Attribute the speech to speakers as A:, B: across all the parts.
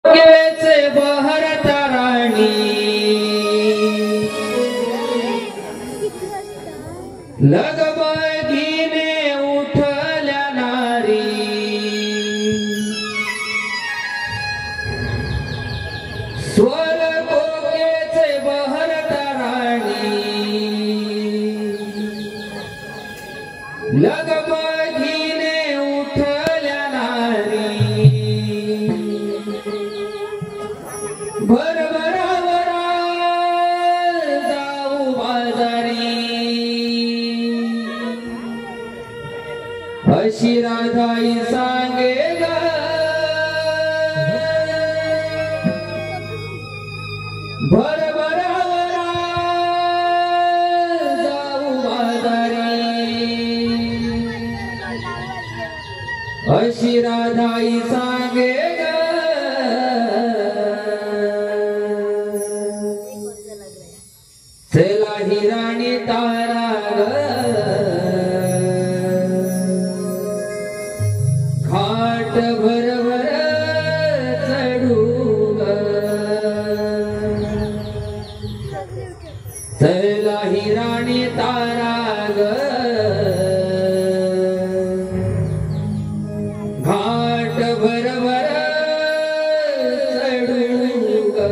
A: केळेचे बहरता राणी लगबगीने उठल्या नारी स्वर कोकेचे बहरता राणी लगबगीने उठल्या नारी भरभरावरा जाऊ बाजारी अशी राधाई सांगे ग भरभरावरा जाऊ बाजारी अशी राधाई सांगे ग चला ही राणी तारा ग घाट भरभर चढू ग चला ही राणी तारा ग घाट भरभर चढू ग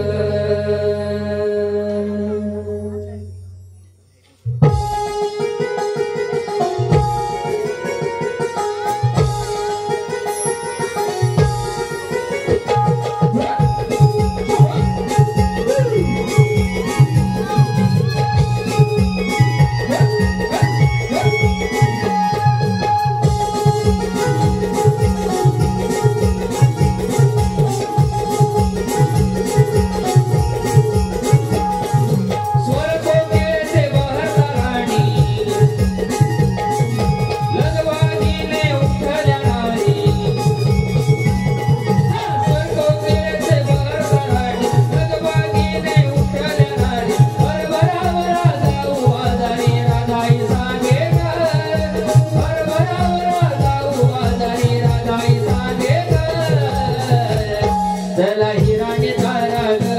A: चला ही राणी तारा ग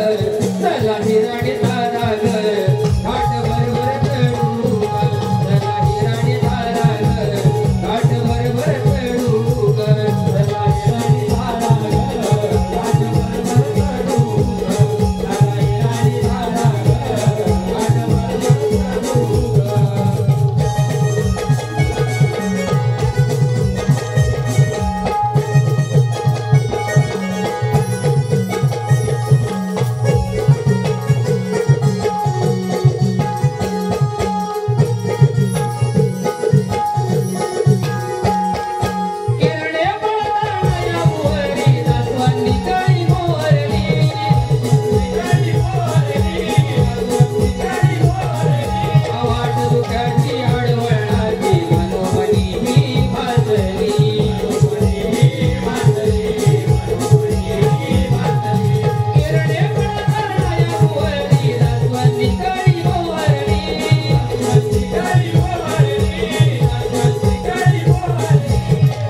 A: चला ही राणी तारा ग घाट भरभर चढू ग चला ही राणी तारा ग घाट भरभर चढू ग चला ही राणी तारा ग घाट भरभर चढू ग चला ही राणी तारा ग घाट भरभर चढू ग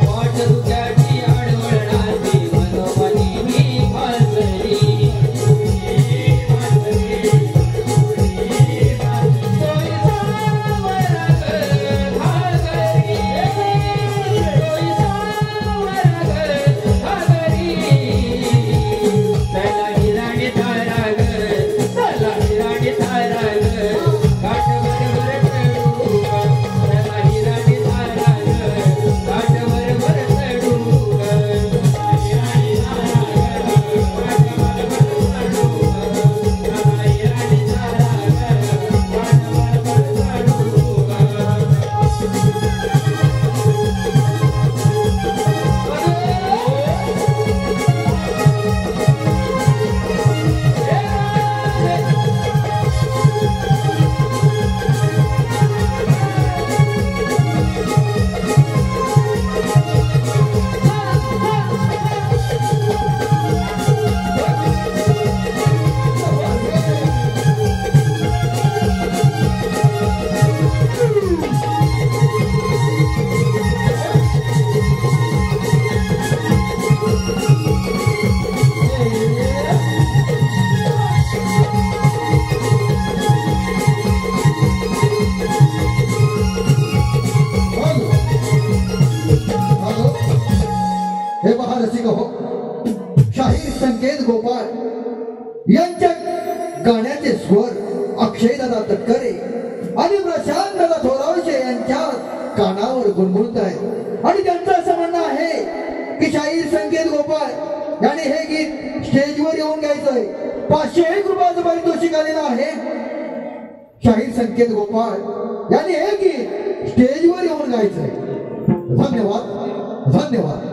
A: वाट दुःखाची आडवळणाची मनोमनी मी
B: शाहीर संकेत गोपाळ यांच्या गाण्याचे स्वर अक्षयदादा तटकरे आणि प्रशांतदादा थोरावशे यांच्या कानावर गुणगुणत आहेत आणि त्यांचं असं म्हणणं आहे की शाहीर संकेत गोपाळ याने हे गीत स्टेजवर येऊन गायचंय. 501 रुपयाचं पारितोषिक आलेलं आहे. शाहीर संकेत गोपाळ याने हे गीत स्टेजवर येऊन गायचंय. धन्यवाद धन्यवाद.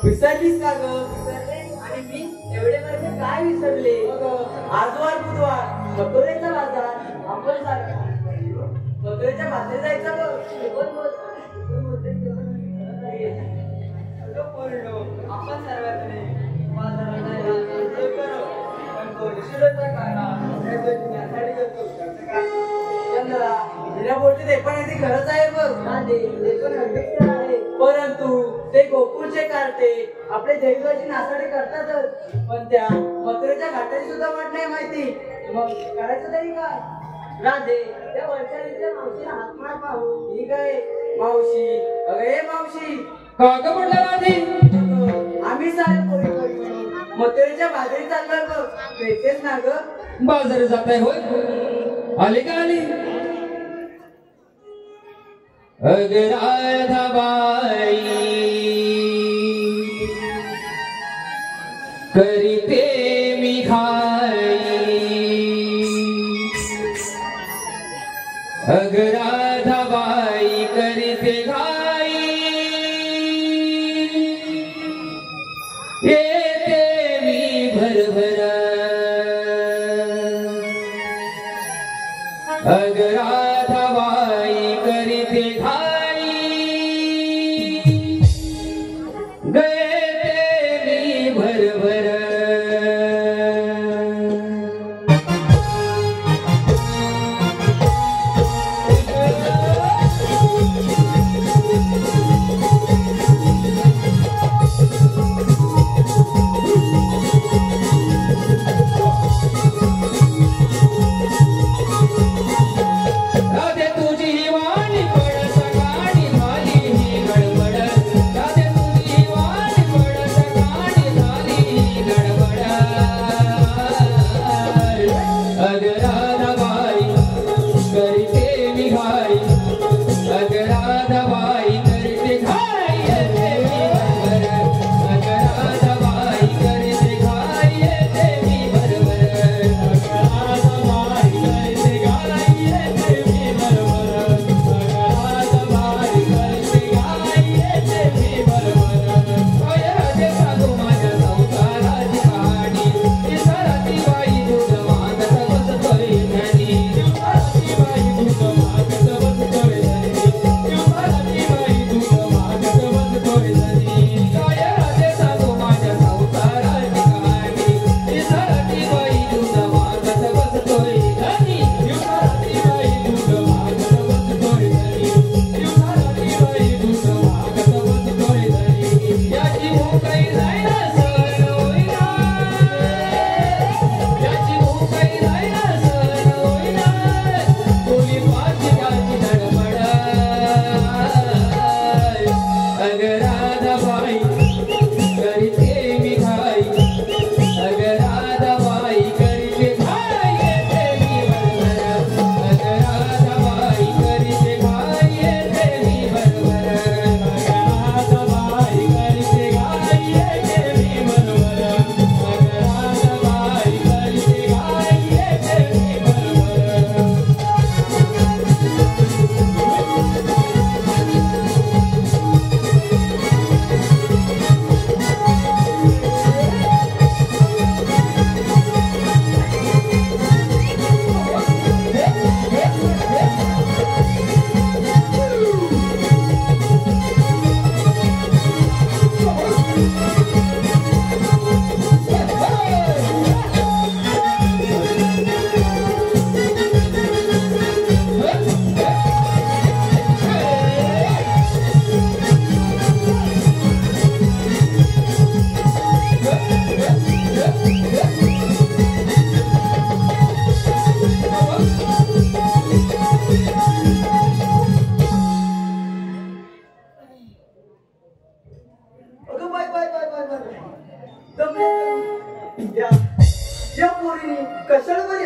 C: विसरलीस का ग? आणि मी एवढे वर्ष काय विसरले? आजवार बुधवार मथुरेचा बाजार आपण मथुरेच्या बाजार जायचा बघ. आपण सर्वांकडे खरंच आहे बघ. परंतु ते गोकुळचे कार्टे आपले जैवाची नासाडे करतातच, पण त्या मथुरेच्या घाटाची सुद्धा वाट नाही माहिती. मग करायचं तरी काय? राधे त्या वर्षाच्या मावशीला हात मार पाहू. ठीक आहे मावशी. अगे मावशी
A: का ग म्हटलं राधे?
C: आम्ही सारे पोरी पोरी मथुरेच्या बाजारी चाललोय बघ. भेटेस ना ग?
A: बाजारात जात आहे होय? आले का आली? अग राधाबाई करीते मी घाई. अग राधाबाई करीते घाई. येते मी भरभरा. अग राधाबाई करीते घाई. गए मी भरभर. राधे तुझी वाणी पडस गाणी झाली ही गडबड. राधे तुझी वाणी पडस गाणी झाली ही गडबड. अग राधाबाई करते मी घाई. अग राधाबाई करते घाई. येते मी बरोबर. अग राधाबाई करते घाई. येते मी बरोबर.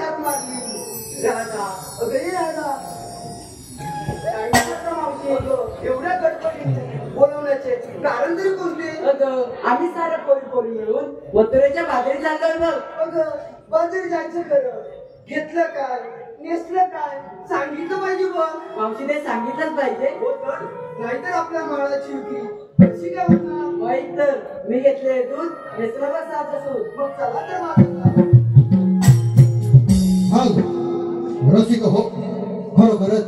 C: हाक मारली. राधा अगदी राधा मावशी एवढ्या गडबडीने बोलवण्याचे कारण तरी कोणते? अगं आम्ही साऱ्या पोरी मिळून मथुरेच्या बाजारी चाललोय बघ. अगं बाजारी जायचं खरं, घेतलं काय नेसलं काय सांगितलं पाहिजे बघ. मावशी ते सांगितलंच पाहिजे हो, तर नाहीतर आपल्या माळाची विक्री कशी काय होणार? माहित तर मी घेतले दूध नेसलं बघ सात असो. मग चला तर माझं
B: रसिक हो, खरोखरच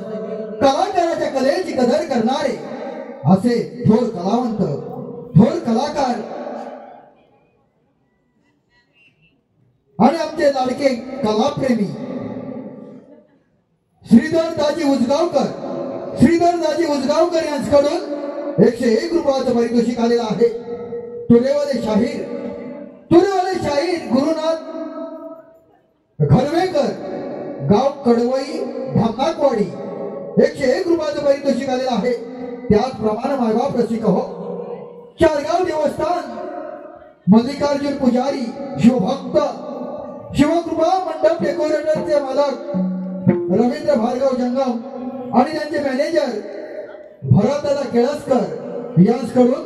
B: कलाकाराच्या कलेची कदर करणारे असे थोर कलावंत, थोर कलाकार आणि आमचे लाडके कलाप्रेमी श्रीधरदाजी उजगावकर यांच्याकडून 101 रुपयाचं पारितोषिक आलेलं आहे. तुरेवाले शाहीर गुरुनाथ घरवेकर, गाव कडवई धामनाकवाडी, 101 रुपयाचं पारितोषिक आलेलं आहे. त्याचप्रमाणे मायबाप रसिक हो, चारगाव देवस्थान मल्लिकार्जुन पुजारी, शिवभक्त, शिवकृपा मंडप डेकोरेटरचे मालक रवींद्र भार्गव जंगम आणि त्यांचे मॅनेजर भरतदादा केळसकर यांच्याकडून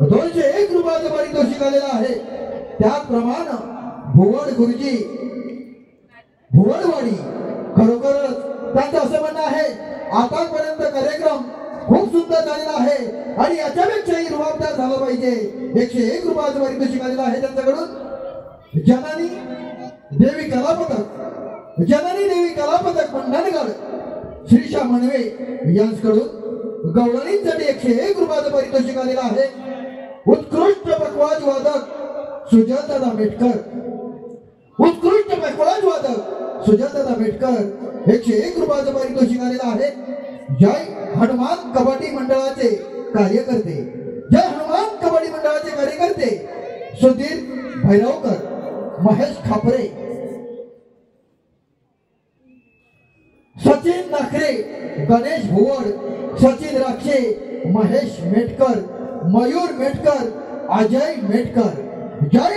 B: 201 रुपयाचं पारितोषिक आलेलं आहे. त्याचप्रमाणे भुवडवाडी, खरोखरच त्यांचं असं म्हणणं आहे आतापर्यंत कार्यक्रम खूप सुंदर झालेला आहे आणि याच्यापेक्षाही रुबाबदार झालं पाहिजे. 101 रुपयाचं पारितोषिक आलेलं आहे त्यांच्याकडून. जननी देवी कलापथक मंडणगड श्रीशा मनवे यांच्याकडून गवळणींसाठी 101 रुपयाचं पारितोषिक आलेलं आहे. उत्कृष्ट पखवाज वादक सुजातदादा मेटकर 101 रुपयाचं पारितोषिक आलेलं आहे. जय हनुमान कबड्डी मंडळाचे कार्यकर्ते सुधीर भैरवकर, महेश खापरे, सचिन नाखरे, गणेश भुवड, सचिन राक्षे, महेश मेटकर, मयूर मेटकर, अजय मेटकर. जय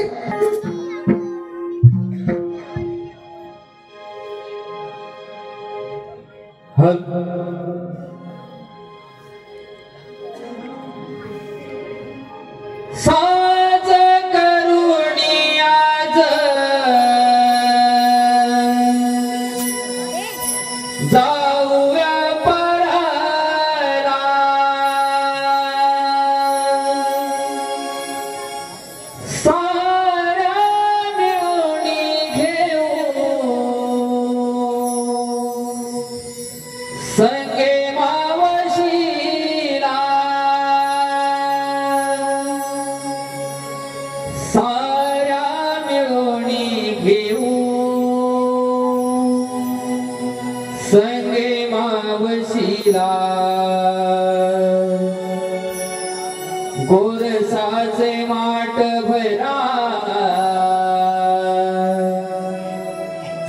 A: साज करुणी आज जाऊया पराला, साऱ्या मिळून घेऊ संगे मावशीला, साऱ्या मिळून घेऊ संगे मावशीला. गोरसाचे माठ भरा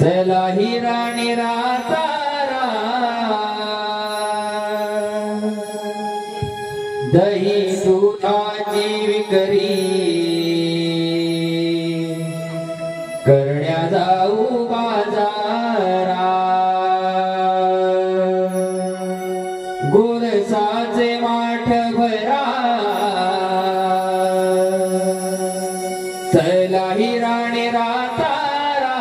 A: चला ही राणी रातारा, दही दुधाची विक्री करण्या जाऊ बाजारा. गोरसाचे माठ भरा चला ही राणी रातारा,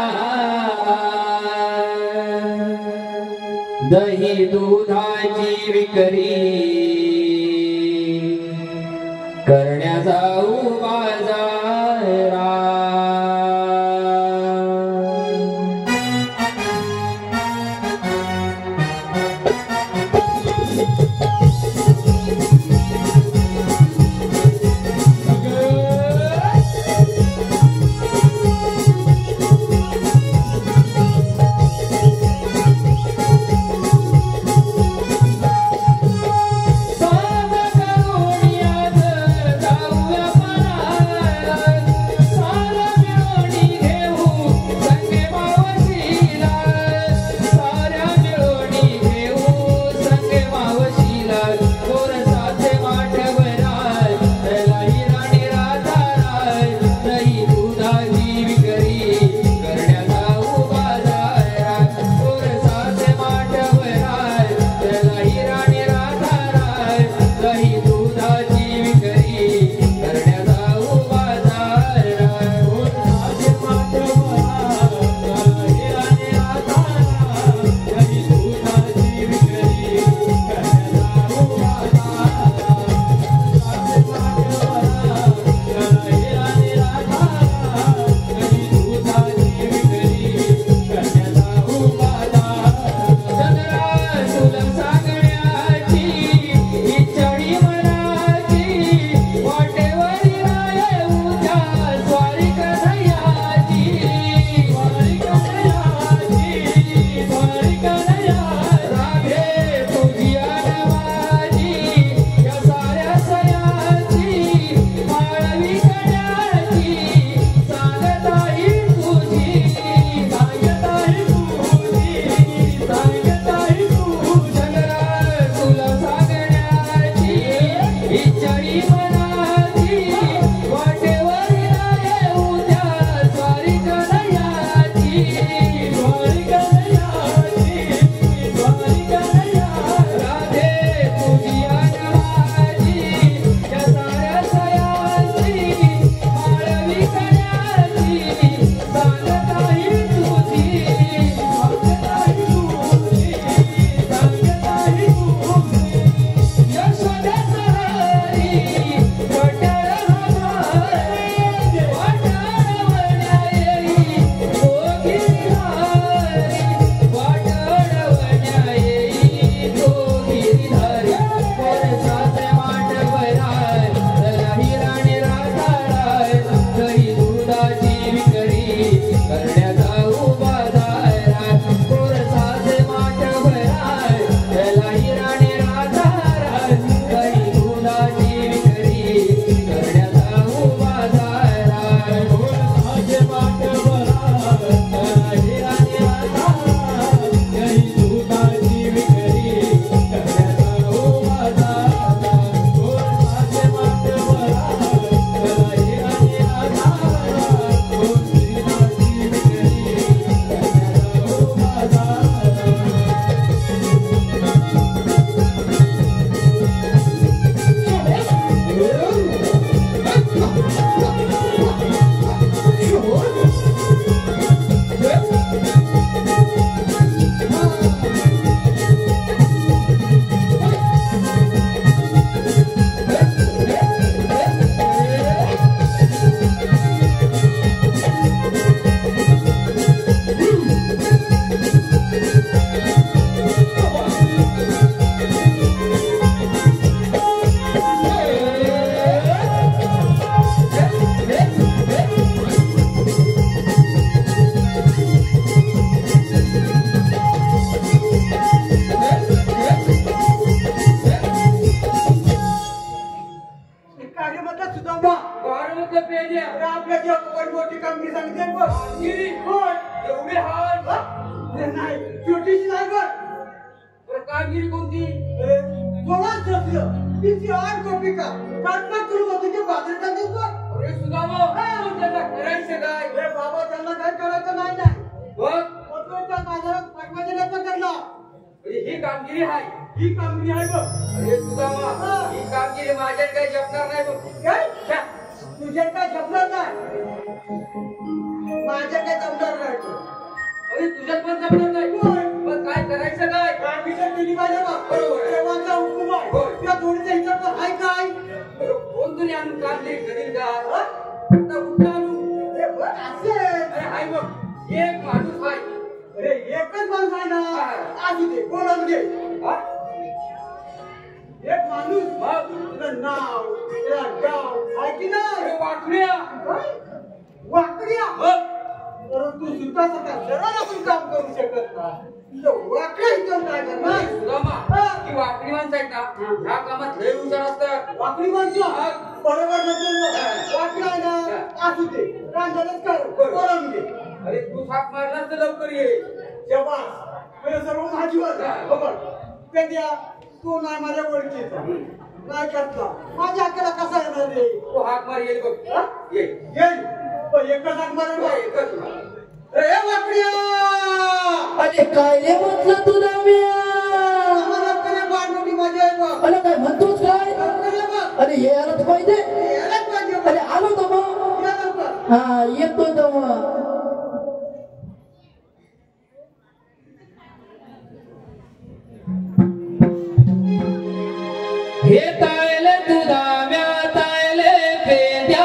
A: दही दुधाची विक्री करण्या जाऊ बाजारा. साज करुणी आज जाऊया पराला,
C: मोठी कामगिरी सांगितली बघ. कामगिरी होय एवढी हाय नाही छोटीशी नाही बघ. कामगिरी कोणती? 16 सदस्य 308 कोपिका काटपाट करून होती बाजार करतात बघ. अरे सुदामा त्यांना करायचं काय? अरे बाबा त्यांना काय करायचं नाही ना बघ. मोठ्या बाजारात पाठवायचं करला. ही कामगिरी आहे. ही कामगिरी आहे बघ. अरे सुदामा ही कामगिरी माझ्यात काही जपणार नाही बघ. काय तुझ्यात काय जपणार नाही? माझ्या काय जमणार नाही. अरे तुझ्यात पण जमणार नाही. मग काय करायचं काय? कामगिरी केली पाहिजे बघ. बरोबर देवाचा हुकूम आहे. त्या जोडीचा हिशोब तर आहे काय? कोणतरी आणून कामगिरी करील का? आता कुठं आणू? अरे बघ असे अरे हाय बघ एक माणूस आहे. अरे एकच माणूस आहे ना. असू दे कोण असू दे. एक माणूस तुझं नाव तुझा गाव आहे की नाही? वाकड्या वाकड्या परंतु सुद्धा सगळ्या शरीरातून काम करू शकत नाही. वाकड्या इथं काय करणार? ही वाकडी माणसं आहेत ना ह्या कामात लय हुशार असतात. वाकडी माणसं बरोबर नसेल वाकड्या आहे ना असू दे रांजालाच कर बोलावून घे. अरे तू साप मारलास तर लवकर ये. जेव्हा सर्व माझी बघ पेंड्या तू नाही माझ्या ओळखीचा नाही करता माझ्या हाताला कसा येणार रे? तू हाक मार येईल बघ. येईल पण एकच हाक मार एकच. अरे वाकड्या
D: अरे काय रे म्हटलं तुला मी
C: आम्हाला कडे बांधणी मजा आहे बघ.
D: अरे काय म्हणतोस काय? अरे हे आलं तर पाहिजे. अरे आलो तो मग. हा येतो तो मग.
A: हे तायले दुधाम्या तायले पेंड्या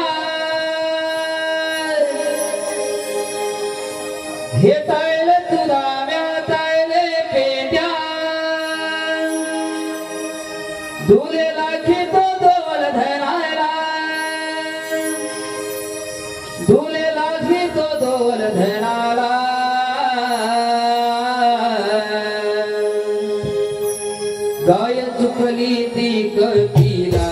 A: हे तायले दुधाम्या तायले पेंड्या दुले लाखी तो दोल धनाला दुले लाखी तो दोल धनाला गाय चुकली ती कपिला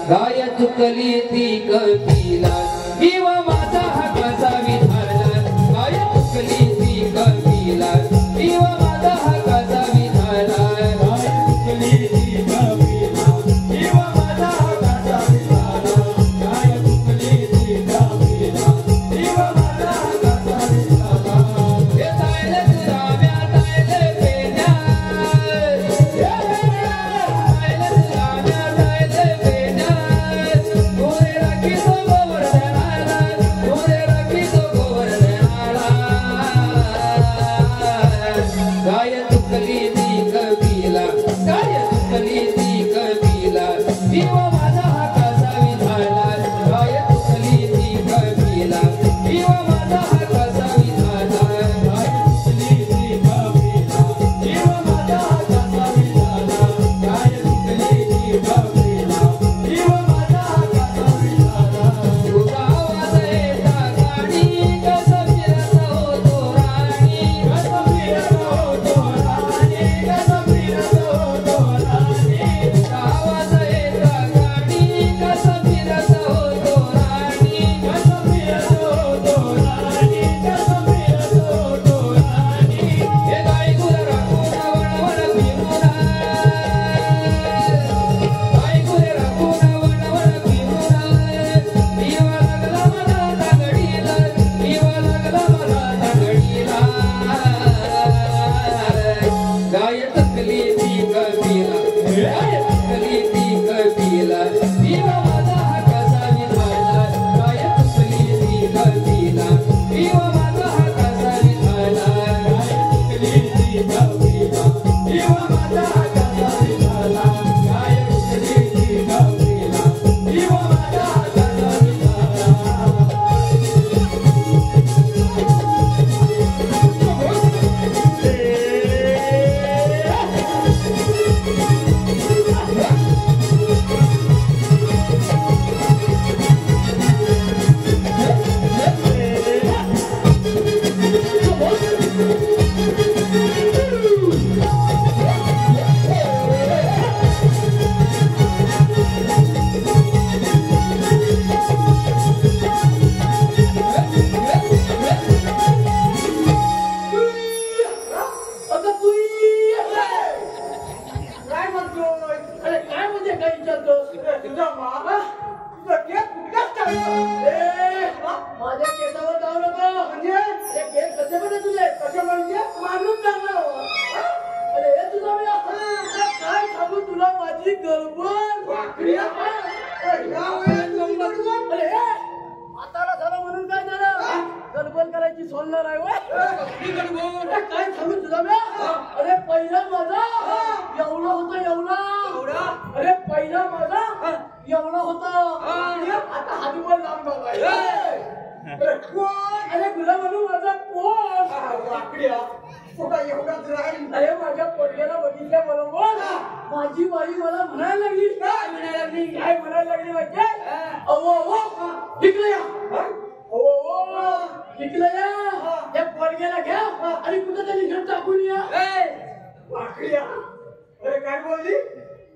A: गाय चुकली ती कपिला जीव माझा हक्काचा विधाला गाय चुकली ती कपिला जीव माझा हक्काचा विधाला गाय चुकली ती कपिला जीव माझा हक्काचा विधाला गाय चुकली ती कपिला जीव माझा हक्काचा विधाला हे तायले दुधाम्या तायले पेंड्या गाय चुकली ती कपिला गाय चुकली ती कपिला जीव माझा हक्काचा विधाला गाय चुकली ती कपिला जीव माझा हक्काचा विधाला गाय चुकली ती कपिला जीव माझा हक्काचा विधाला गाय चुकली ती कपिला जीव माझा हक्काचा विधाला तुझा आवाज येता गाणी कसं फिरत होतो राणी कसं फिरत होतो
D: होतं आता हातवर लावून बघायचं अरे गुलाम म्हणून माझा कोण
C: वाकड्या कुठं एवढाच राहील.
D: अरे माझ्या पोरग्याला बघितल्या बरोबर माझी बाई मला म्हणायला लागली
C: काय म्हणायला लागली?
D: काय म्हणायला लागली म्हणजे अहो अहो इकडे या अहो अहो इकडे या या पोरग्याला घ्या आणि कुठं तरी घर टाकून या
C: वाकड्या अरे काय बोलली?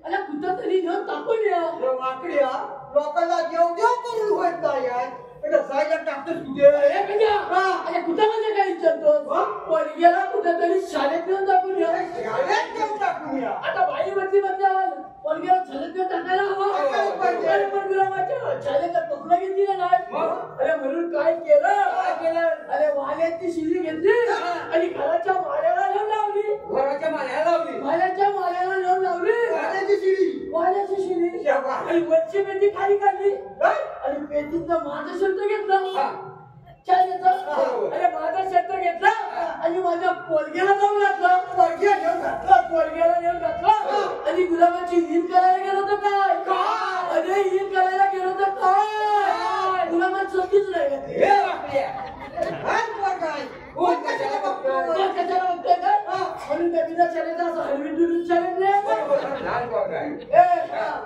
D: अरे कुठं तरी घर टाकून या
C: वाकड्या लोकांना देव देव करून होत नाही. जायला टाकतोस कुठे?
D: अरे बेटा अरे कुठं म्हणजे काय विचारतो पोरग्याला कुठं तरी शाळेत नेऊन टाकून या
C: शाळेत देव टाकून या.
D: आता बाई म्हणती म्हटल्यावर पोरग्याला शाळेत नेऊन टाकायला हवं अरे पण तुला माझ्या शाळेचा कपडा घेतली नाही अरे म्हणून काय केलं अरे वाल्याची शिली घेतली आणि घराच्या माळ्याला नेऊन लावली
C: घराच्या माळ्याला लावली.
D: वाल्याच्या माळ्याला नेऊन लावली
C: वाल्याची शिडी.
D: वाल्याची शिली आणि वरची पेटी खाली काढली आणि पेटीतनं माझं शर्ट घेतलं शाळेचा अरे माझा शर्ट घेतला आणि माझ्या पोरग्याला जाऊन घातलं पोरग्याला नेऊन घातलं आणि गुलाबाची ईद करायला गेलो तर काय अरे ईद करायला गेलो तर काय गुलाबात चौकीच नाही घातली
C: कशाला बघतोय?
D: कशाला बघतोय काय म्हणून त्या बिना शाळेचा असं हलवीन शाळेत नाही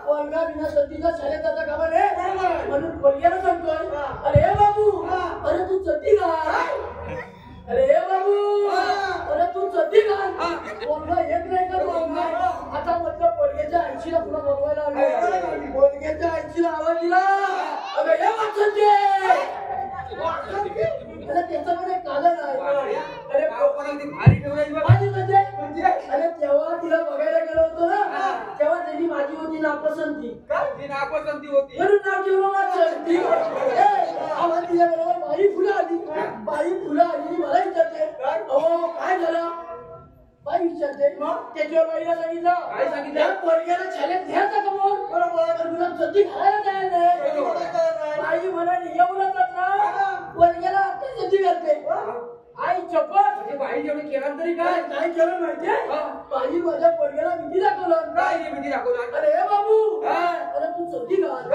D: पोरगा बिना सतीचा शाळेत जाता कामा नये म्हणून पोरग्याला सांगतोय अरे बाबू अरे तू चड्डी घाल अरे बाबू अरे तू चड्डी घाल पोरगा येत नाही का पोरगा आता म्हटलं पोरग्याच्या 80ला पुढे बोलवायला आलो पोरग्याच्या 80ला आवाज दिला अरे हे वाचते अरे त्याच्यामध्ये कारण आहे अरे
C: भारी ठेवायची बघ.
D: माझी म्हणजे अरे तेव्हा तिला बघायला गेलो होतो ना तेव्हा त्यांनी माझी होती नापसंती
C: ती नापसंती होती.
D: म्हणून नाव ठेवलं वाचंती आवाज दिल्याबरोबर बाई फुलं आली मला विचारते अहो काय झालं बाई विचारते त्याच्यावर बाईला
C: काय सांगितलं?
D: सांगितलं पोरग्याला शाळेत घ्यायचा का मग बरोबर तुला सती घालायला तयार नाही बाई म्हणाली एवढंच ना पोरग्याला आता सती घालते आई चपट
C: म्हणजे बाई जेवढे केलं तरी काय
D: काय केलं माहितीये बाई माझ्या पोरग्याला भीती दाखवलं
C: काय रे भीती दाखवणार?
D: अरे हे बाबू अरे तू सती घाल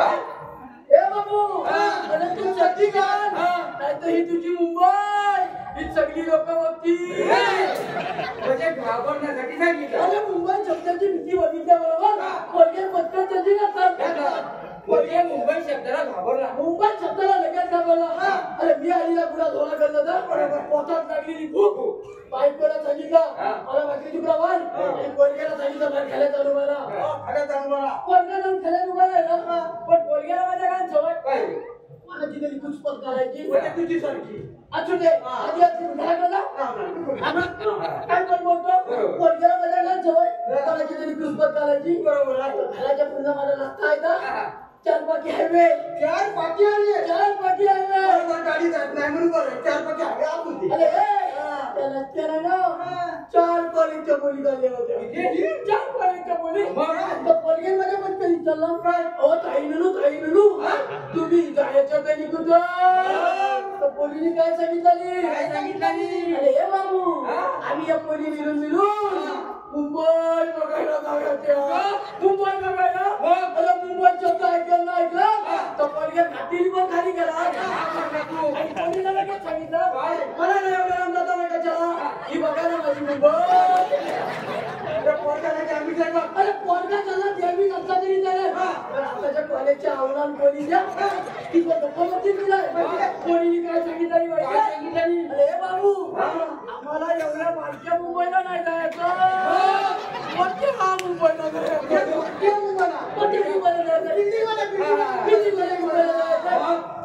D: हे बाबू अरे तू सती घाल नाहीतर ही तुझी मुंबई ही सगळी लोक बघतील
C: म्हणजे घाबरण्यासाठी सांगितलं.
D: अरे मुंबई शब्दाची भीती बघितल्याबरोबर पोरग्या पत्कर सती घालतात
C: म्हणजे मुंबई शब्दाला घाबरला.
D: मुंबई शब्दाला लगेच घाबरला अरे मी आलीला पुढा धोरा करला तर पोटात लागलेली भूक बायकोला सांगितलं मला भाकरी तुकडा वाढ आणि पोरग्याला सांगितलं मला खायला चालू मला पोरग्या जाऊन खायला उभा राहिला पण पोरग्याला माझ्या काय सवय
C: काय?
D: मला तिथे कुचपत करायची
C: म्हणजे तुझी सारखी.
D: असू दे आधी काय पण बोलतो पोरग्याला माझ्या काय सवय मला तिथे कुचपत करायची घराच्या पुढे माझा रस्ता आहे का 4 पाकी हायवे
C: 4 पाटी आली.
D: 4 पाकी हायवे
C: गाडी जात नाही म्हणून बरं 4 पाटी हवे आपण ते.
D: अरे त्या रस्त्याला ना 4 कॉलेजच्या मुली झाल्या होत्या 4 कॉलेजच्या मुली तर पोरगे माझ्या पण कधी चालला काय अहो ताई ननू तुम्ही जायच्या कधी कुठं तर पोलीने काय सांगितलं अरे हे बाबू आम्ही या पोली मिळून मुंबई बघायला जाऊया मुंबई बघायला अरे मुंबई शब्द ऐकला तर पोरग्या घाटीली पण खाली गेला आणि पोलीला लगेच सांगितलं मला नाही एवढा रंग जाता माहिती कशाला ही बघायला माझी मुंबई अरे पोरगा त्याला देवी नसला तरी चालेल पण आताच्या कॉलेजच्या आव्हान पोलीच्या तिथं डोक्यावरती दिलाय पोलीने काय सांगितलं माहिती अरे बाबू आम्हाला एवढ्या मागच्या मुंबईला नाही जायचं मोठ्या मुंबईला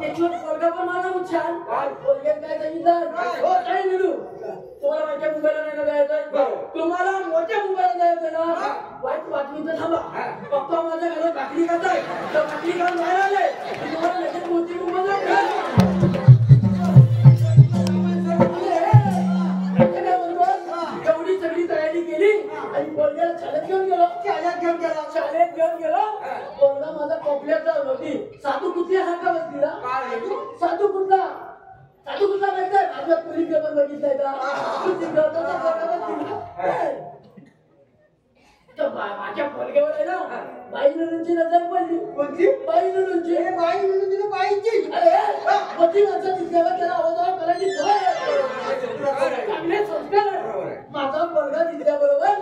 D: त्याच्यावर पोरगा पण माझा छान पोरग्यात काय सांगितलं हो काय मिळू तुम्हाला माझ्या मुंबईला नाही जायचं तुम्हाला मोठ्या मुंबईला जायचं ना वाईट बातमीचं थांबा पप्पा माझ्या घरात भाकरी खाताय तर भाकरी खाऊन बाहेर आले तुम्हाला लगेच मोठी मुंबईला एवढी सगळी तयारी केली आणि पोरग्याला शाळेत घेऊन गेलो पोरगा माझा कोपऱ्याचा होती साधू कुठल्यासारखा बसलीला साधू कुठला माहिती माझ्या पोलीस पेपर बघितलाय का माझ्या पोरग्यावर आहे ना बाई नंदूची नजर पडली.
C: कोणती?
D: बाई नंदूची.
C: बाई म्हणून तिने बाईची.
D: अरे मोठी माणसं दिसल्यावर त्याला आवाज करायची सवय. चांगले संस्कार आहे. माझा पोरगा दिसल्याबरोबर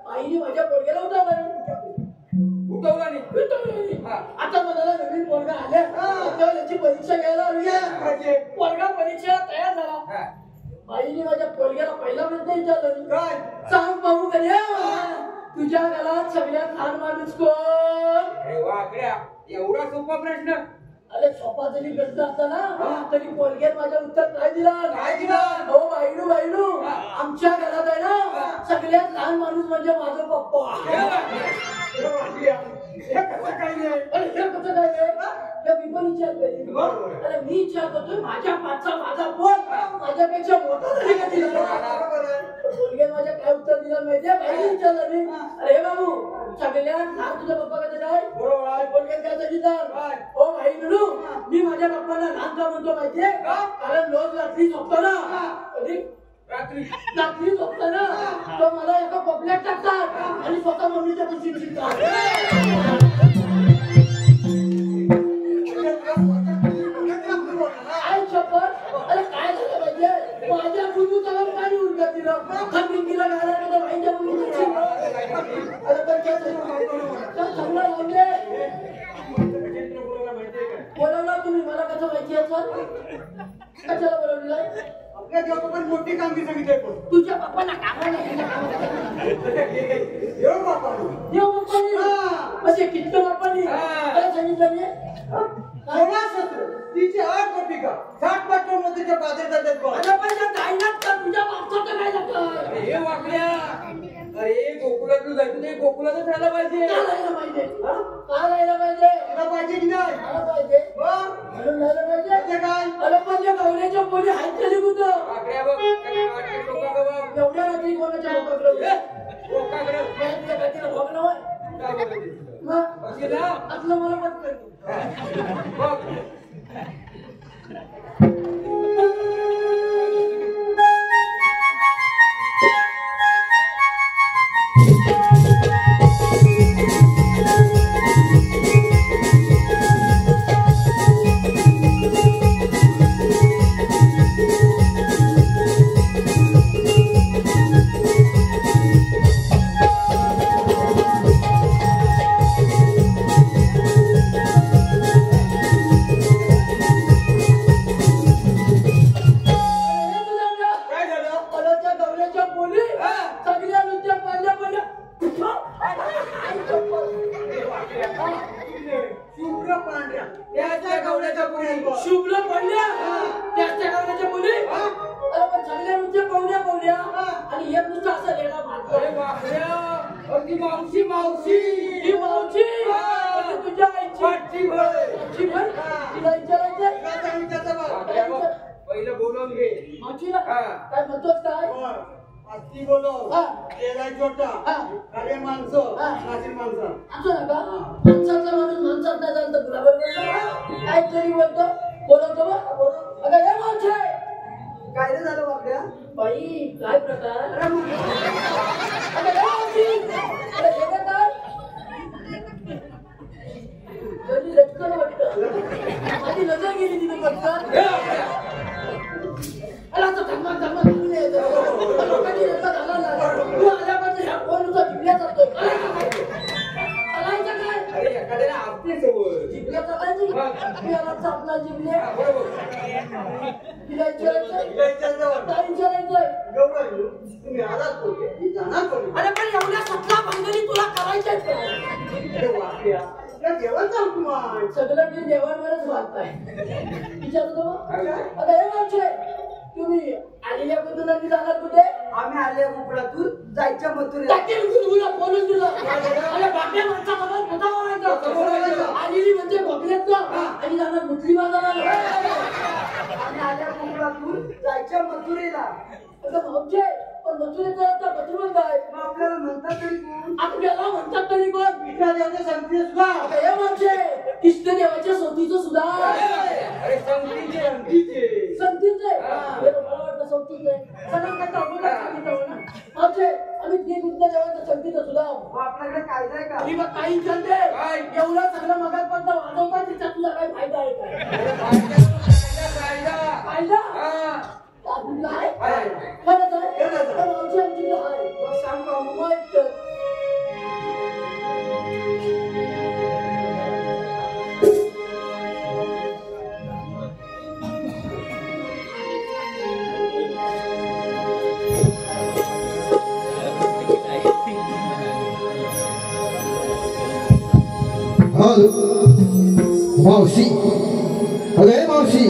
D: बाईने माझ्या पोरग्याला उठवला नाही. आता मला नवीन पोरगा आल्या तेव्हा त्याची परीक्षा घ्यायला हवी. पोरगा परीक्षेला तयार झाला. बाईने माझ्या पोरग्याला पहिला प्रश्न विचारला काय सांग पाहू कन्या तुझ्या घरात सगळ्यात लहान माणूस कोण?
C: एवढा सोपा प्रश्न.
D: अरे सोपा जरी प्रश्न असता ना तरी पोरग्यात माझ्या उत्तर काय दिला? हो बाईनू बाईनू आमच्या घरात आहे ना सगळ्यात लहान माणूस म्हणजे माझा पप्पा.
C: हे कसं काय नाही?
D: अरे हे कसं काय रे? हे मी पण विचार करेन. अरे मी विचार करतोय माझ्या पाठचा माझा पोट माझ्यापेक्षा मोठा तरी का दिला? पोरग्यात माझ्या काय उत्तर दिलं माहितीये? बाईने विचारलं मी. अरे हे बाबू सगळ्यात लहान तुझ्या पप्पा कसं काय? पोरग्यात काय सांगितलं? हो बाई म्हणू मी माझ्या पप्पाला लहान का म्हणतो माहितीये? कारण रोज रात्री झोपतो ना रात्री झोपतो ना तो मला एका पपल्यात टाकतात आणि स्वतः मम्मीच्या कुशीत शिकतात. काय शपथ? अरे काय झालं पाहिजे? माझ्या बुजूचा पाणी उडत दिलं खंडीला घालायला बाईच्या मम्मीची. अरे पण चांगला लावले बोलवला तुम्ही मला कसं माहिती आहे सर? कशाला बोलवलेलं आहे?
C: आपल्या देवबापाने मोठी कामगिरी सांगितली पण
D: तुझ्या बाप्पाला कामाला
C: देव बापाने
D: देव बाप्पाने असे किती बाप्पाने काय सांगितलं मी?
C: 16 सत्र तिचे 8 पत्रिका 60 पाठवणीच्या बाजार जातात बघ.
D: अरे पण त्या ताईनात तर तुझ्या बाप्पाचं काय लागतं?
A: हे वाकड्या अरे गोकुळातून जायचं ते गोकुळातच राहायला पाहिजे.
D: का राहायला पाहिजे? का राहायला पाहिजे?
C: तुला पाहिजे की नाही?
D: मला पाहिजे
C: बघ
D: म्हणून राहायला पाहिजे.
C: म्हणजे काय?
D: अरे पण त्या गवऱ्याच्या पोरी आहेत तरी कुठं?
A: वाकड्या बघ त्या टोकाकडं बघ.
D: एवढ्या रात्री कोणाच्या डोक्याकडे
A: टोकाकडं
D: त्या रात्रीला भोगणं होय?
A: काय बोलते?
D: मग
A: अशी ना
D: असलं मला पटकन
A: बघ
C: शुभ्र पांढऱ्या त्याच्या गवळ्याच्या पुढे
D: शुभ्र पडल्या त्याच्या गावण्याच्या मुली अरे पण सगळ्या नुसत्या पाहुण्या आणि एक नुसतं असं रेडा
A: अरे
D: मारतो.
A: वाकड्या अगदी मावशी मावशी
D: ही मावशी म्हणजे तुझ्या आईची
A: पाठची भर.
D: आईची भर तिला विचारायचं
A: वाकड्या बघ पहिलं बोलवून घे.
D: मावशीला
A: हा.
D: काय म्हणतोस काय?
C: अस्थि बोलो
D: हा.
C: केला छोटा
D: हा.
C: खरे माणसं
D: हा.
C: नाशिक माणसं
D: असं नका माणसाचा माणूस माणसात नाही झालं तर तुला बरोबर काय तरी बोलतो बोलवतो बघ अगं हे मावशी
C: काय रे झालं वाकड्या?
D: बाई काय प्रकार अगं हे मावशी अरे हे काय कधी लटकन वाटतं माझी नजर गेली तिथे पटकन अरे आता धमक धमक तुम्ही नाही येत लोकांची नजर झाला ना तू आल्यापासून ह्या फोन नुसता जिंकल्या जातोय करायचं काय
A: अरे एखाद्याला आपली सवय.
D: जिंकल्या जातायची मी याला चापला जिंकले तिला विचारायचं काय विचारायचंय
C: तुम्ही आलात कोणी? मी जाणार कोणी?
D: अरे पण एवढ्या सतला भांगडी तुला करायच्याच काय?
C: अरे वाकड्या त्या देवाचा अपमान.
D: सगळं मी देवांवरच वागताय विचारतो मग आता हे मागचे तुम्ही आलेल्या कुठून जाणार कुठे?
C: आम्ही आले उपळातून जायच्या मथुरेला.
D: तुला बोलून दिलं अरे बाकी माणसा मला स्वतः बोलायचं आलेली म्हणजे बघल्याचं आणि जाणार मुस्लिम
C: आम्ही आल्या उपळातून जायच्या मथुरेला.
D: भाऊचे पण मथुरेचा आता मथुरच काय
C: मग आपल्याला म्हणतात तरी कोण?
D: आपल्याला म्हणतात तरी कोण?
C: विठ्ठल देवाच्या संगतीने सुद्धा.
D: आता हे म्हणजे कृष्ण देवाच्या सोतीचं सुद्धा
A: अरे संगतीचे अंगीचे
D: संतीचे मला वाटतं संतीचे सगळं काय सांगितलं ना वर्षे आम्ही तीन देवाच्या संगीत सुद्धा
C: आपल्याकडे कायदा आहे का?
D: मी मग काही विचारते एवढं सगळं मगापर्यंत वाजवता त्याचा तुझा काही फायदा आहे काय? फायदा खरंच आहे
C: सांग
B: मावशी अरे मावशी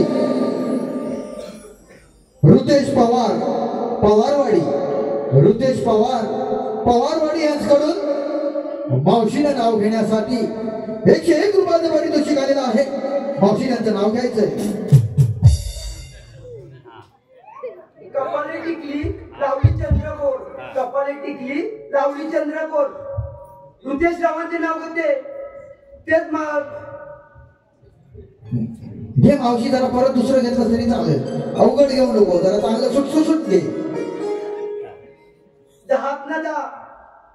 B: ऋतेश पवार पवारवाडी ऋतेश पवार पवारवाडी यांच्याकडून मावशीने नाव घेण्यासाठी 101 रुपयाचं पारितोषिक आलेलं आहे. मावशी यांचं नाव घ्यायचंय.
C: कपाले टिकली लावली चंद्रकोर कपाले टिकली लावली चंद्रकोर ऋतेश रावांचे नाव घेते तेच
B: घे मावशी जरा परत दुसरं घेतलं तरी चालेल. अवघड घेऊ नको जरा चांगलं सुटसुट घे.
C: दहात ना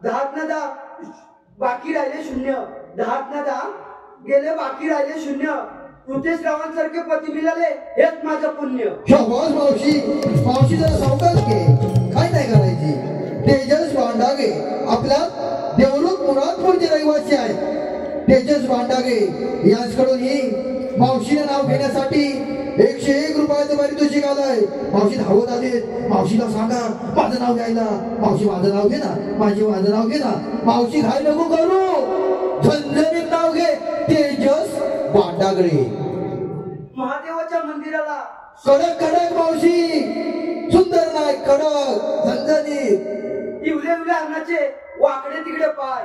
C: दहा बाकी राहिले शून्य. दहात ना दहा गेले बाकी राहिले शून्य. ऋतेश रावांसारखे पती मिळाले हेच माझं पुण्य.
B: शाबास मावशी मावशी जरा सावकाश घे. काय नाही करायची. तेजस भांडागे आपल्या देवरुख मुरादपूरचे रहिवासी आहेत. तेजस भांडागे यांच्याकडून ही मावशीने नाव घेण्यासाठी 101 रुपयाचं पारितोषिक आलंय. मावशी धावत आले. मावशीला सांगा माझं नाव घ्यायला. मावशी माझं नाव घे ना. माझं नाव घे ना. मावशी घाई नको करू. झणझणीत नाव घे तेजस भांडागळे.
C: महादेवाच्या मंदिराला
B: कडक कडक मावशी सुंदर नाही कडक झणझणीत.
C: इवले अन्नाचे वाकडे तिकडे पाय.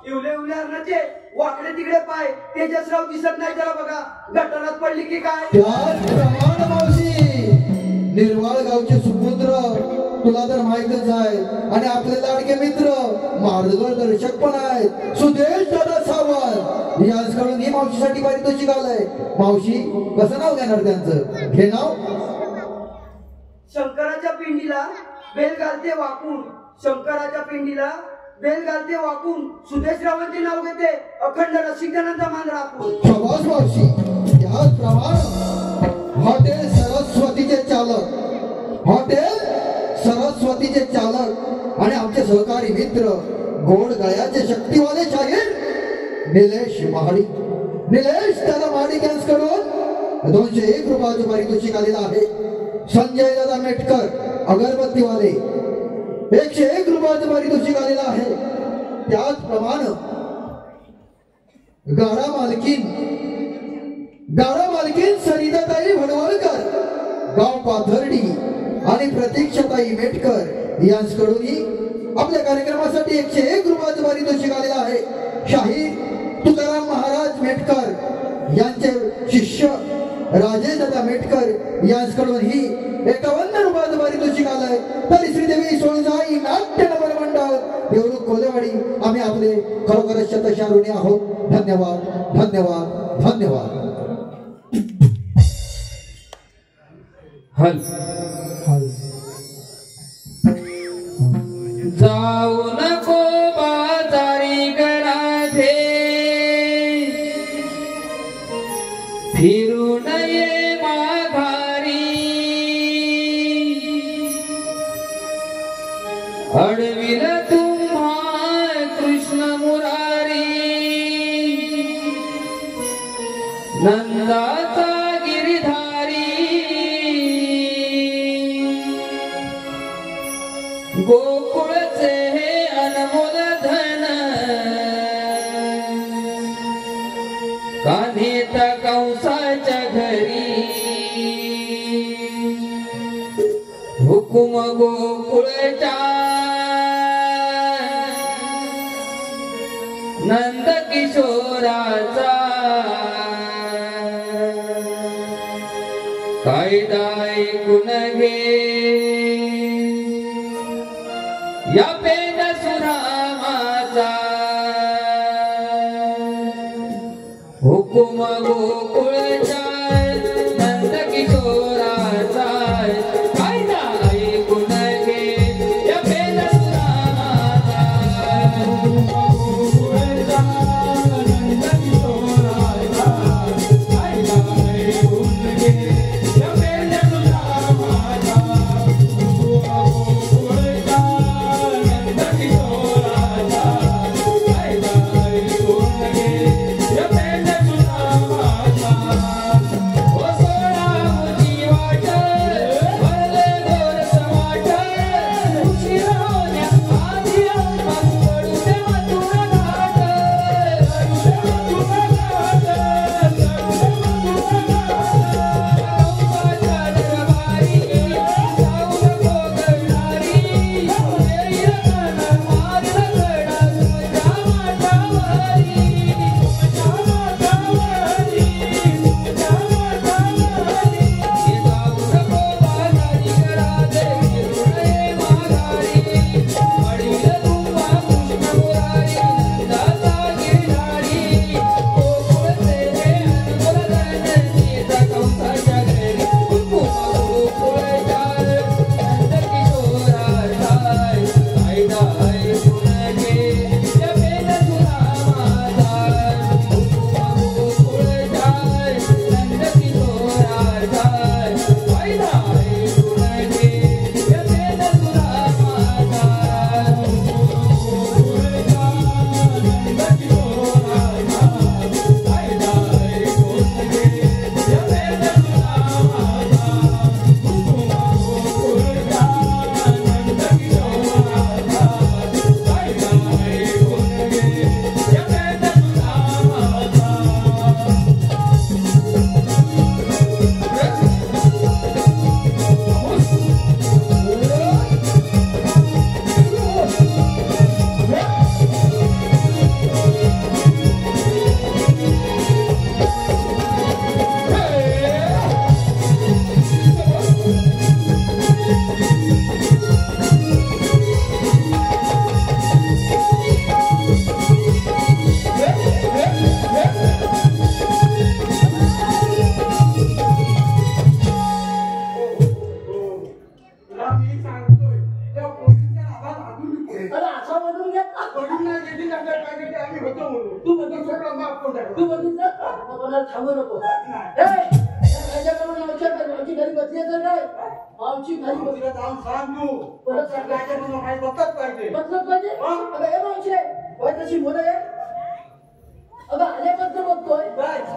C: इवले अन्नाचे वाकडे तिकडे पाय. तेजसराव दिसत नाही त्याला बघा गटारात पडली की काय.
B: त्याचप्रमाणे मावशी निर्वाळ गावचे सुपुत्र तुला तर माहितच आहे आणि आपले लाडके मित्र मार्गदर्शक पण आहेत सुदेश दादा सावंत यांच्याकडून ही मावशीसाठी पारितोषिक आलंय. मावशी कसं नाव घेणार त्यांचं? घे नाव.
C: शंकराच्या पिंडीला बेल घालते वाकून. शंकराच्या पिंडीला बेल घालते वाकून सुदेशरावांचे नाव घेते अखंड रसिकजनांचा मान राखून.
B: शाबास मावशी. त्याचप्रमाणे हॉटेल सरस्वतीचे चालक आणि आमचे सहकारी मित्र गोड गळ्याचे शक्तिवाले शाहीर निलेश दादा महाडिक यांच्याकडून 201 रुपयाचं पारितोषिक आलेलं आहे. संजय दादा मेटकर अगरबत्तीवाले 101 रुपयाचं पारितोषिक आलेलं आहे. त्याचप्रमाणे गाडा मालकीन सरिताताई भडवळकर गाव पाथर्डी आणि प्रतीक्षाताई मेटकर यांच्याकडूनही आपल्या कार्यक्रमासाठी 101 रुपयाचं पारितोषिक आलेलं आहे. शाहीर तुकाराम महाराज मेटकर यांचे शिष्य राजेश दादा मेटकर यांच्याकडून ही 51 रुपयाचं पारितोषिक आलंय. तरी श्रीदेवी सोळजाई नाट्य नगर मंडळ देवरुख कोलेवाडी आम्ही आपले खरोखरच शतशः ऋणी आहोत. धन्यवाद धन्यवाद धन्यवाद.
A: हल जाऊ नको बाजारी घराते फिरू नये माघारी अडविल तुम्हा कृष्ण मुरारी नंदाचा गिरिधारी गोकुळचे हे अनमोल धन कान्हेता कंसाच्या घरी हुकुम गोकुळच्या नंद किशोराचा कायदा ऐकून घे या पेद सुरामाचा हुकुम गोकुळचा नंद किशोराचा कायदा ऐकून घे या पेद सुरामाचा
D: बघून घेतला
E: बघितलं किती नंतर पाहिजे ते आम्ही होतो म्हणून
D: तू बघितलं
E: सगळं माफ करून टाकलं.
D: तू बघितलं कोणाला थांबू नको आमची घरी बसली तर काय आमची घरी बसली
E: तिला जाऊन सांग तू
D: परत सांग.
E: काय तुला माहिती बघतात पाहिजे
D: बदलत पाहिजे अगं हे मावशे होय तशी मुलं आहे अगं आल्याबद्दल बघतोय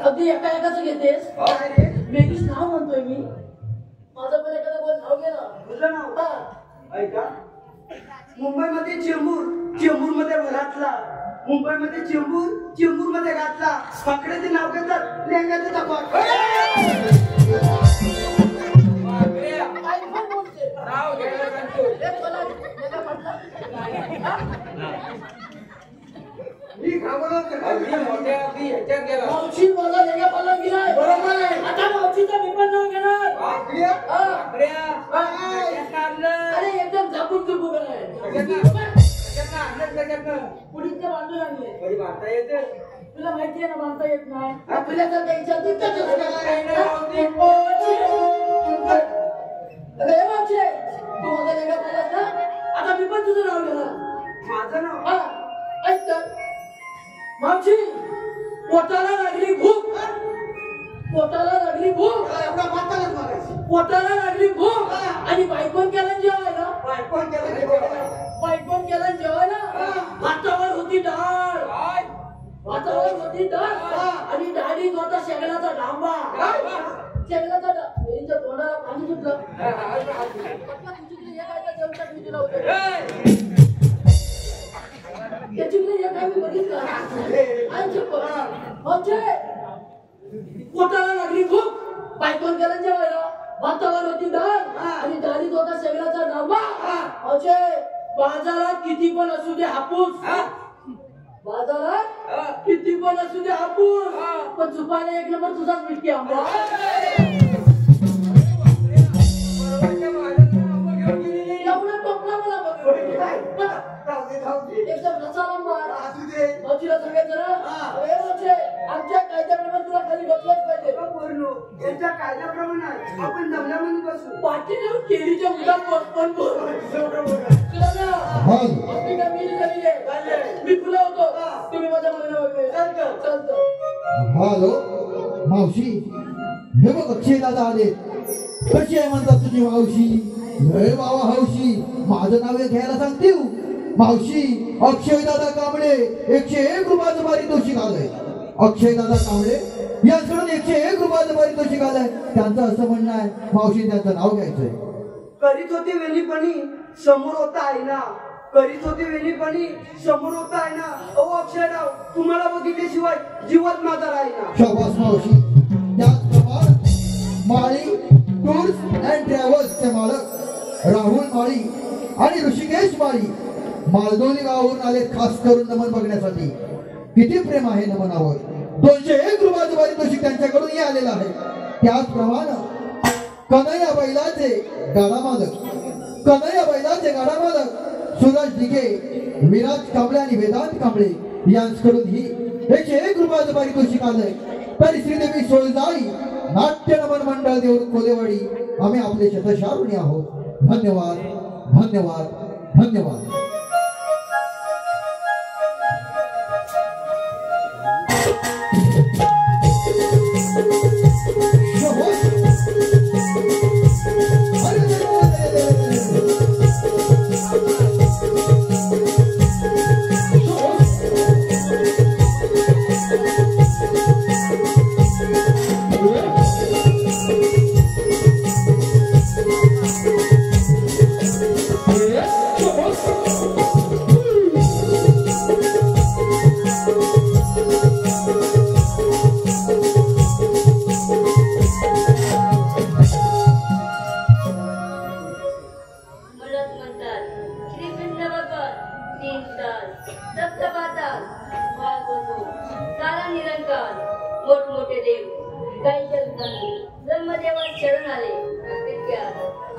D: अगदी एका एकाचं घेतेस
E: काय रे
D: वेगळीच नाव म्हणतोय मी माझं पण एखादं कोण नाव घे ना
C: तुझं नाव
D: हा
C: ऐका मुंबईमध्ये चेंबूर मध्ये घरातला मुंबईमध्ये चेंबूर मध्ये घातला फाकड्याचे नाव घेतात लेंगाचे तपास
D: काय पण बोलते
A: नाव घ्यायला सांगतो.
D: हे मला वेगळं म्हटलं
E: मी घाबरत
A: अगदी मोठ्या अगदी ह्याच्यात गेला.
D: मावशी मला वेगळा पाला गेलाय
E: बरोबर आहे.
D: आता मावशीचा मी पण नाव घेणार
E: आपल्या
D: हा.
A: बापऱ्या, कशातनं आणलं?
D: अरे एकदम झापून चुपून आहे
A: कशातनं आणलं कशातनं?
D: पुढीच्या बांधून आणले
A: घरी बांधता येतं?
D: तुला माहिती आहे ना बांधता येत नाही आपल्या जर काही विचारतील तर
A: काय नाही राहू
D: अरे मावशी तू माझा वेगळा पालास ना आता मी पण तुझं नाव घेणार
C: माझं नाव
D: हा ऐक तर मावशी पोटाला लागली भूक पोटाला लागली भूक
E: एवढा मातालाच मारायची
D: पोटाला लागली भूक आणि बायकोन केला जेवायला
E: कोण केलं ते बरोबर.
D: बायकोन केला जेवायला हातावर होती डाळ
A: काय?
D: हातावर होती डाळ आणि डाळीत होता शेगलाचा डांबा शेगलाचा डांबा तोंडाला पाणी सुटलं पोटाला लागली भूक बायकोन केला जेवायला भातावर होती डाळ आणि डाळीत होता शेगलाचा डांबा बाजारात किती पण असू दे हापूस बाजारात किती पण असू दे हापूस पण चुपायला एक नंबर तुझाच मिटकी आंबा एवढा टोपला मला बघ
E: जाऊ दे, जाऊ दे.
D: एकदम रसाला मार
E: असू दे.
D: भाऊजीला सांगायचं ना अरे भाऊजी, आमच्या कायद्याप्रमाणे तुला खाली बसलंच पाहिजे
C: बोललो त्यांच्या कायद्याप्रमाणे आपण जमल्यामध्ये बसू
D: पाठी देऊन केळीच्या मुलात बसपण तुला ना आपली काय मिल झाली आहे मी फुला होतो तुम्ही माझ्या मागण्या वगैरे चालतं
B: हॅलो मावशी हे बघ अक्षय दादा आले कशी आहे म्हणतात तुझी मावशी हे बाबा हौशी माझं नाव हे घ्यायला सांगते मावशी अक्षय दादा कांबळे 101 रुपयाचं पारितोषिक आलंय अक्षय दादा कांबळे यांच्याकडून 101 रुपयाचं पारितोषिक आलंय त्यांचं असं म्हणणं आहे मावशी त्यांचं नाव घ्यायचंय
C: करीत होती वेणीपणी समोर होता आईना करीत होती वेणीपणी समोर होता आईना अहो अक्षयराव तुम्हाला बघितल्याशिवाय जीवात माझा राहीना
B: शाबास मावशी त्याचप्रमाणे माळी टूर्स अँड ट्रॅव्हल्सचे मालक राहुल माळी आणि ऋषिकेश माळी मालदोली गावावरून आले खास करून नमन बघण्यासाठी किती प्रेम आहे नमनावर 201 रुपयाचं पारितोषिक त्यांच्याकडून आलेलं आहे त्याचप्रमाणे कन्हैया बैलाचे गाडा मालक सूरज दिघे विराज कांबळे आणि वेदांत कांबळे यांच्याकडून ही 101 रुपयाचं पारितोषिक आलंय तरी श्रीदेवी सोळजाई नाट्य नमन मंडळ देऊन कोलेवाडी आम्ही आपले शतशः ऋणी आहोत धन्यवाद धन्यवाद धन्यवाद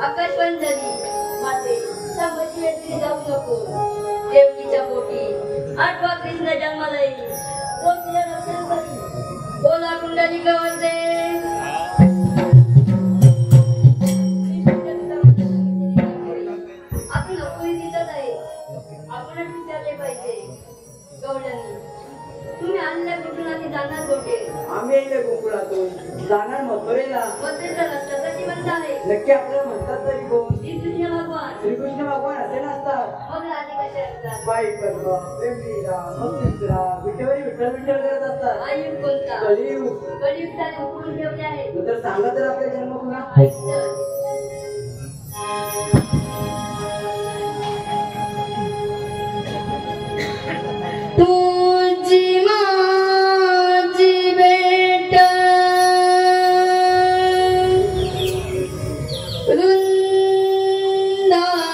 F: आकाशवाणी झाली माते संबंधी जाऊ नको देवकीच्या पोटी 8वा कृष्ण जन्माला येईल तो तुझ्या नसेल बोला कुंडली गवंते आपण नोकरी दिसत आहे आपणच विचारले पाहिजे पाहिजे. गवळणी, तुम्ही आणल्या कुठून आणि जाणार कुठे?
C: आम्ही येईल गोकुळातून जाणार मथुरेला.
F: मथुरेचा रस्ता कधी बंद आहे?
C: नक्की आपल्याला म्हणतात तरी कोण?
F: श्रीकृष्ण भगवान.
C: श्रीकृष्ण भगवान असे नसतात.
F: मग राधी कसे असतात?
C: बाई पद्म, प्रेमलीला, भक्तिसुरा, विठ्ठल विठ्ठल विठ्ठल करत असतात.
F: आयुष कोणता?
C: कलियुग.
F: कलियुग त्याने उकळून ठेवले आहे.
C: तर सांगा तर आपल्या जन्मभूमी.
F: तुझी माझी भेट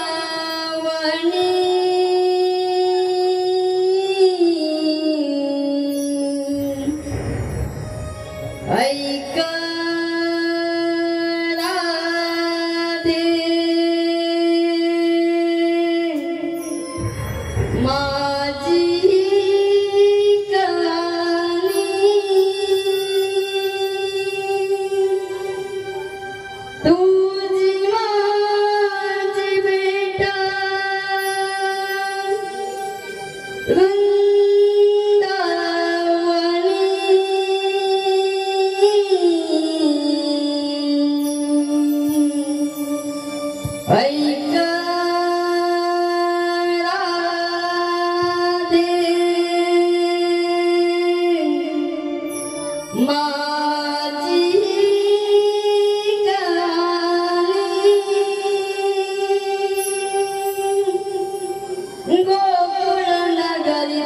F: वृंदावनी ऐक राधे माझी तुझी माझी भेट वृंदावनी ऐक राधे माझी गोकुळ नगरी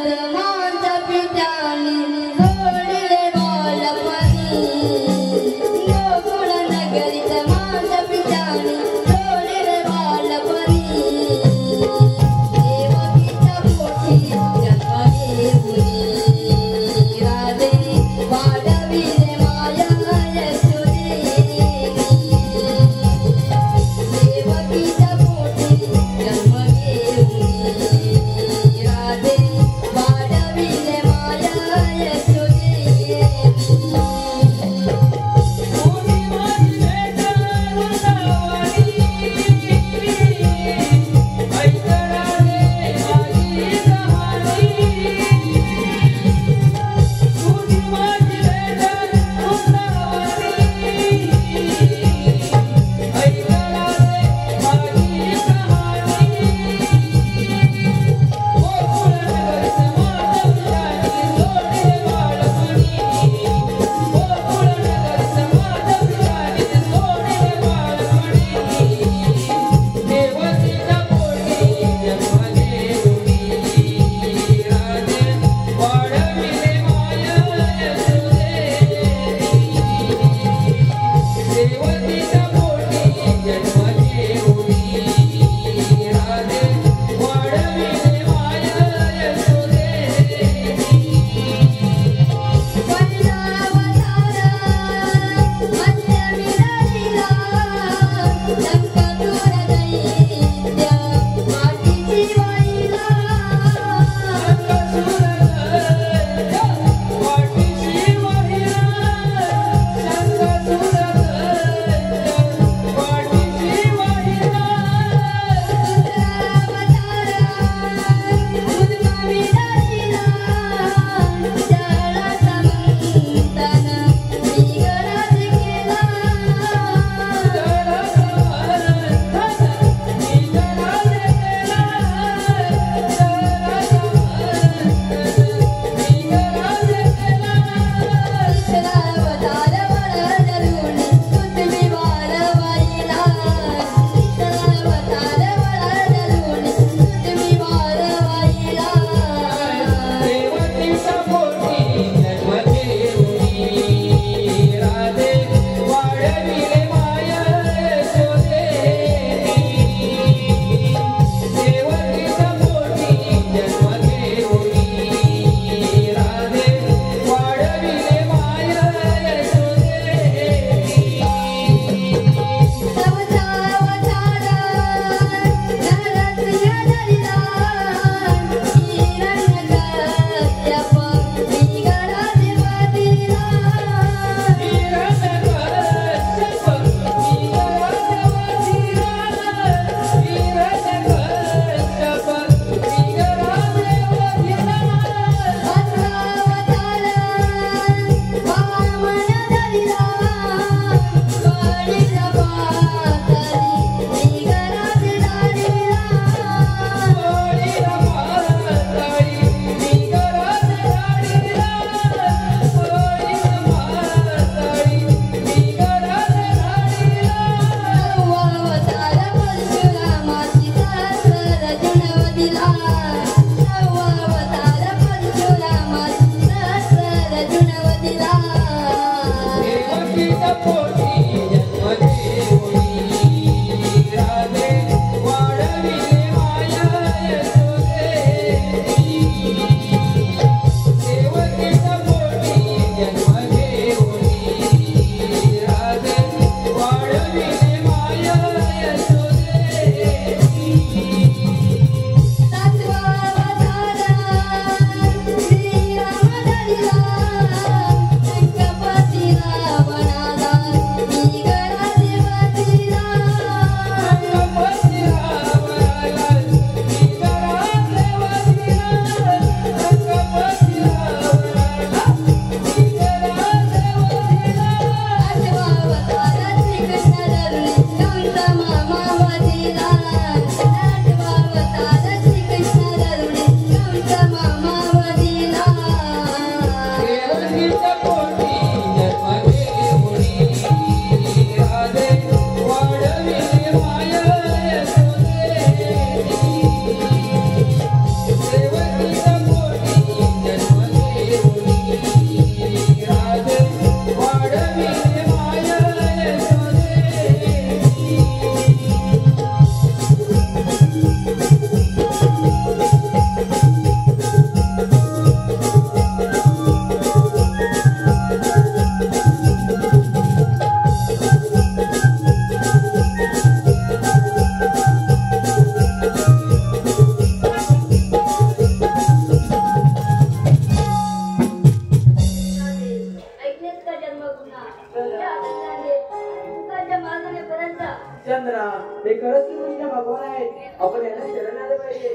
C: राधा हे खरंच की कृष्ण भगवान आहेत आपण यांना शरण आले पाहिजे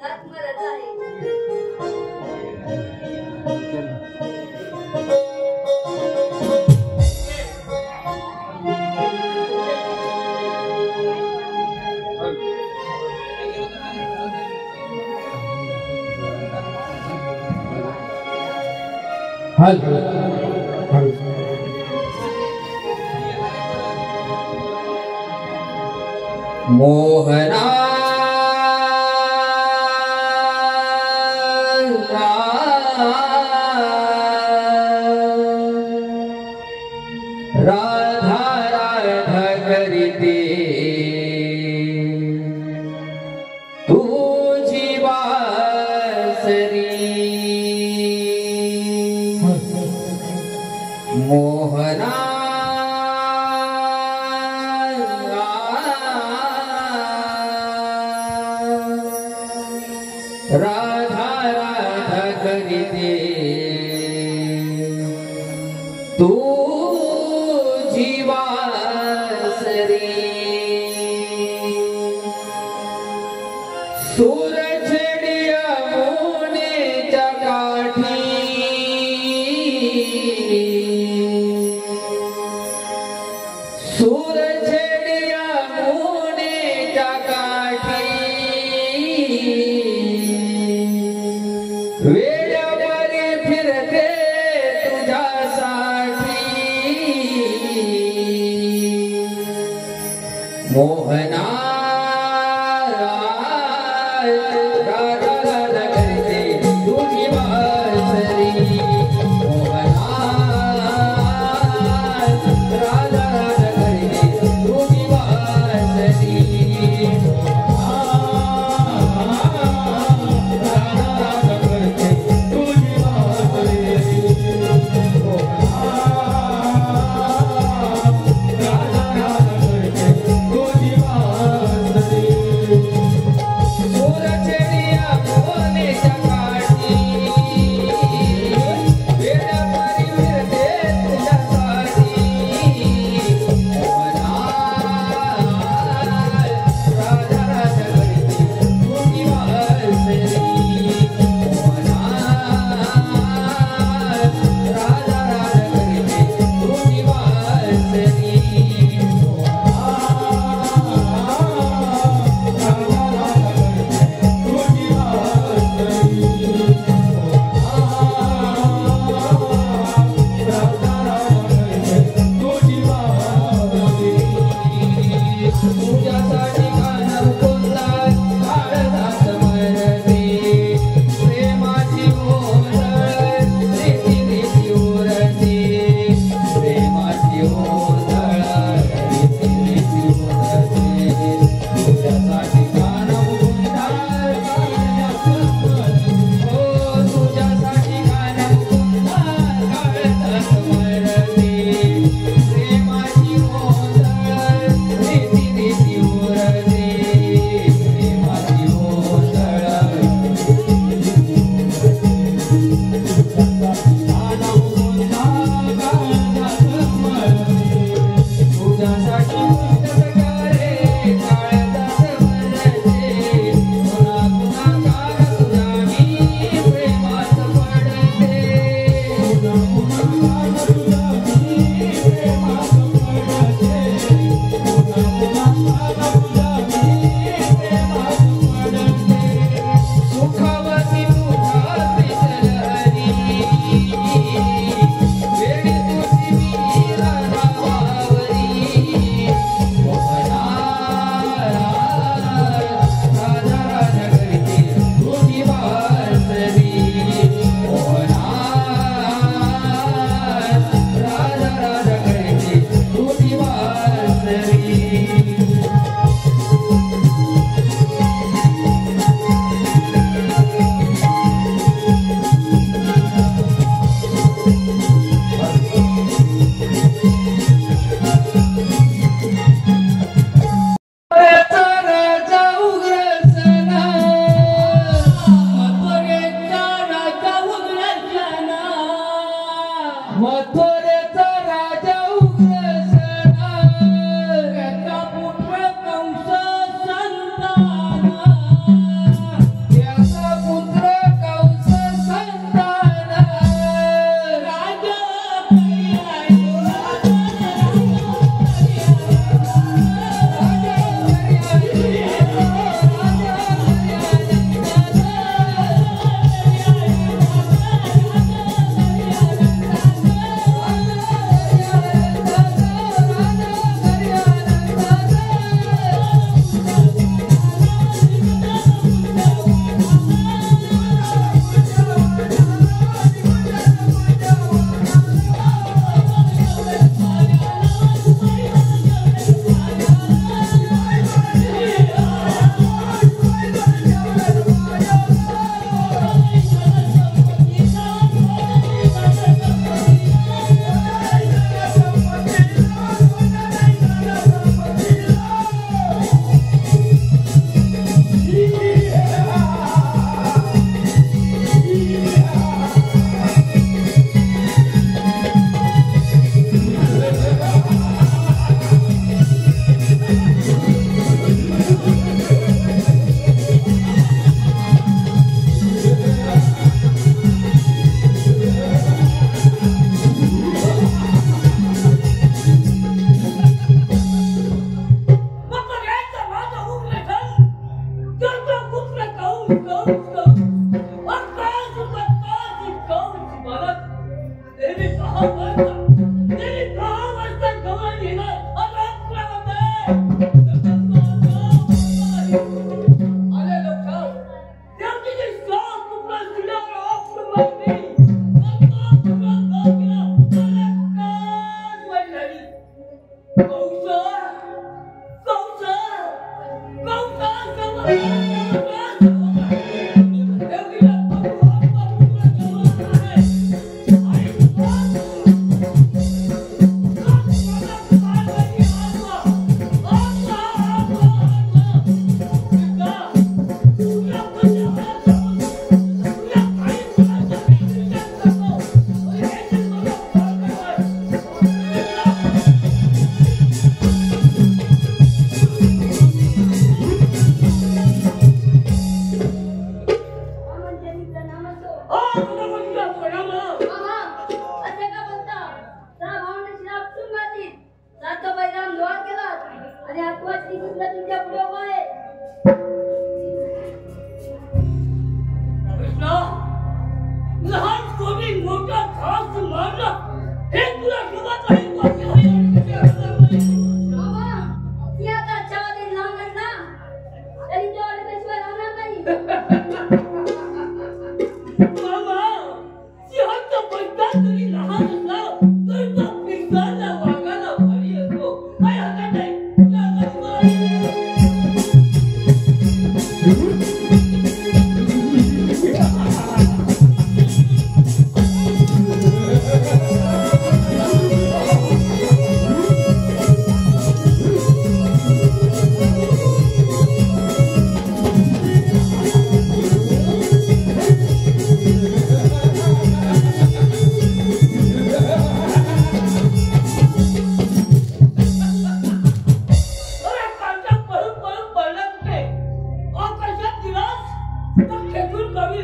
F: आत्मरथ आहे
A: मोहना राधा राधा करीते तुझी बासरी मोहना राधा राधा करीते तू जीवासरी सूरजडिया मुनेच्या काठी सूरजडिया मुनेच्या काठी वेड्यावारी फिरते तुझ्यासाठी मोहना राधा राधा करते तुझी बासरी मोहना राधा राधा करते तुझी बासरी सूरजडिया
D: खेचून कवी